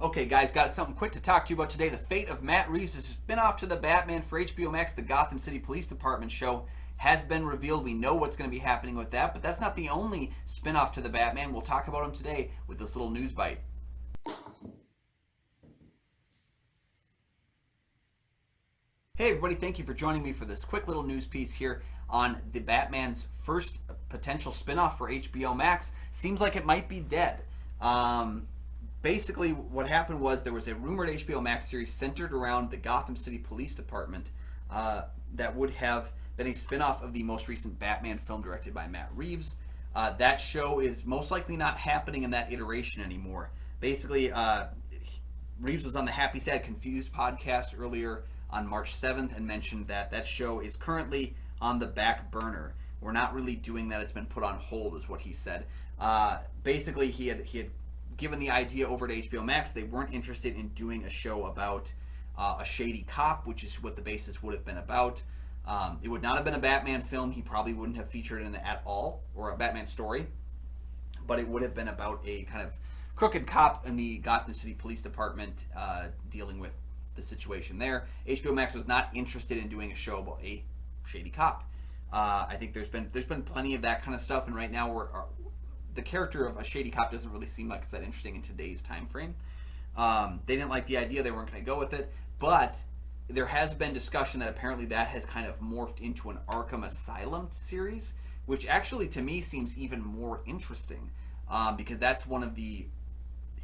Okay, guys, got something quick to talk to you about today. The fate of Matt Reeves' spin-off to the Batman for HBO Max, the Gotham City Police Department show, has been revealed. We know what's going to be happening with that, but that's not the only spin-off to the Batman. We'll talk about him today with this little news bite. Hey everybody, thank you for joining me for this quick little news piece here on the Batman's first potential spin-off for HBO Max. Seems like it might be dead. Basically, what happened was there was a rumored HBO Max series centered around the Gotham City Police Department that would have been a spin-off of the most recent Batman film directed by Matt Reeves. That show is most likely not happening in that iteration anymore. Basically, Reeves was on the Happy Sad Confused podcast earlier on March 7th and mentioned that that show is currently on the back burner. We're not really doing that. It's been put on hold is what he said. Basically, he had given the idea over to HBO Max. They weren't interested in doing a show about a shady cop, which is what the basis would have been about. It would not have been a Batman film. He probably wouldn't have featured in it at all, or a Batman story. But it would have been about a kind of crooked cop in the Gotham City Police Department dealing with the situation there. HBO Max was not interested in doing a show about a shady cop. I think there's been plenty of that kind of stuff, and right now the character of a shady cop doesn't really seem like it's that interesting in today's time frame. They didn't like the idea. They weren't going to go with it. But there has been discussion that apparently that has kind of morphed into an Arkham Asylum series, which actually to me seems even more interesting because that's one of the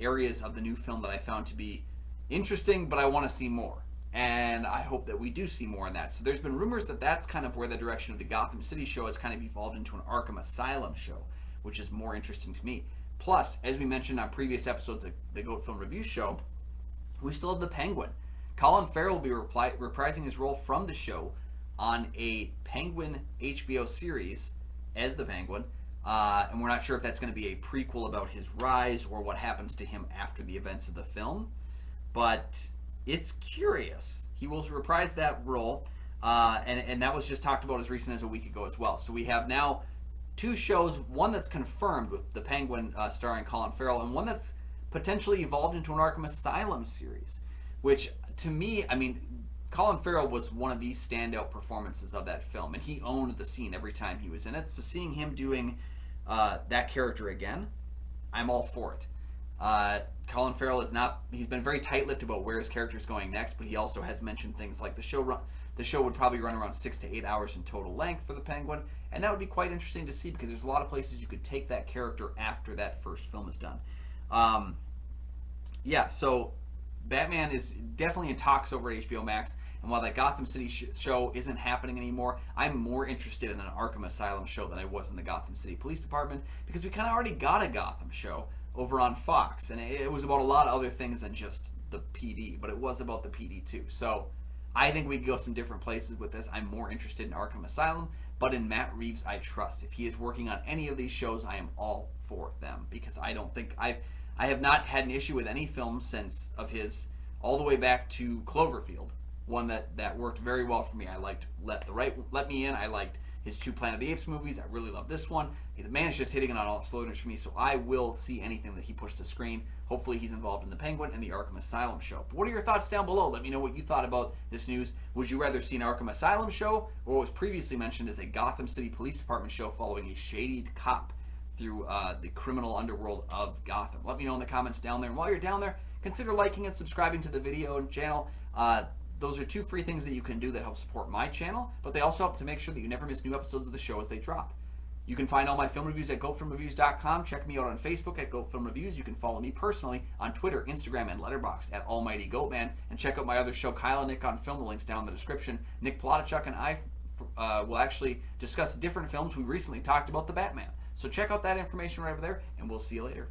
areas of the new film that I found to be interesting, but I want to see more. And I hope that we do see more on that. So there's been rumors that that's kind of where the direction of the Gotham City show has kind of evolved into an Arkham Asylum show, which is more interesting to me. Plus, as we mentioned on previous episodes of the Goat Film Review show, we still have the Penguin. Colin Farrell will be reprising his role from the show on a Penguin HBO series as the Penguin. And we're not sure if that's going to be a prequel about his rise or what happens to him after the events of the film. But it's curious. He will reprise that role. And that was just talked about as recent as a week ago as well. So we have now two shows, one that's confirmed with the Penguin starring Colin Farrell, and one that's potentially evolved into an Arkham Asylum series, which to me, I mean, Colin Farrell was one of the standout performances of that film, and he owned the scene every time he was in it. So seeing him doing that character again, I'm all for it. Colin Farrell he's been very tight-lipped about where his character is going next, but he also has mentioned things like the show would probably run around 6 to 8 hours in total length for the Penguin, and that would be quite interesting to see because there's a lot of places you could take that character after that first film is done. So Batman is definitely in talks over at HBO Max, and while that Gotham City show isn't happening anymore, I'm more interested in an Arkham Asylum show than I was in the Gotham City Police Department because we kind of already got a Gotham show over on Fox, and it was about a lot of other things than just the PD, but it was about the PD too. So I think we could go some different places with this. I'm more interested in Arkham Asylum, but in Matt Reeves, I trust. If he is working on any of these shows, I am all for them because I don't think I have not had an issue with any film since of his all the way back to Cloverfield, one that worked very well for me. I liked Let Me In. I liked his 2 Planet of the Apes movies. I really love this one. The man is just hitting it on all cylinders for me, so I will see anything that he pushes to screen. Hopefully he's involved in the Penguin and the Arkham Asylum show. But what are your thoughts down below? Let me know what you thought about this news. Would you rather see an Arkham Asylum show or what was previously mentioned as a Gotham City Police Department show following a shadied cop through the criminal underworld of Gotham? Let me know in the comments down there. And while you're down there, consider liking and subscribing to the video and channel. Those are 2 free things that you can do that help support my channel, but they also help to make sure that you never miss new episodes of the show as they drop. You can find all my film reviews at GoatFilmReviews.com. Check me out on Facebook at Goat Film Reviews. You can follow me personally on Twitter, Instagram, and Letterboxd at Almighty Goatman. And check out my other show, Kyle and Nick on Film. The link's down in the description. Nick Plotachuk and I will actually discuss different films. We recently talked about the Batman. So check out that information right over there, and we'll see you later.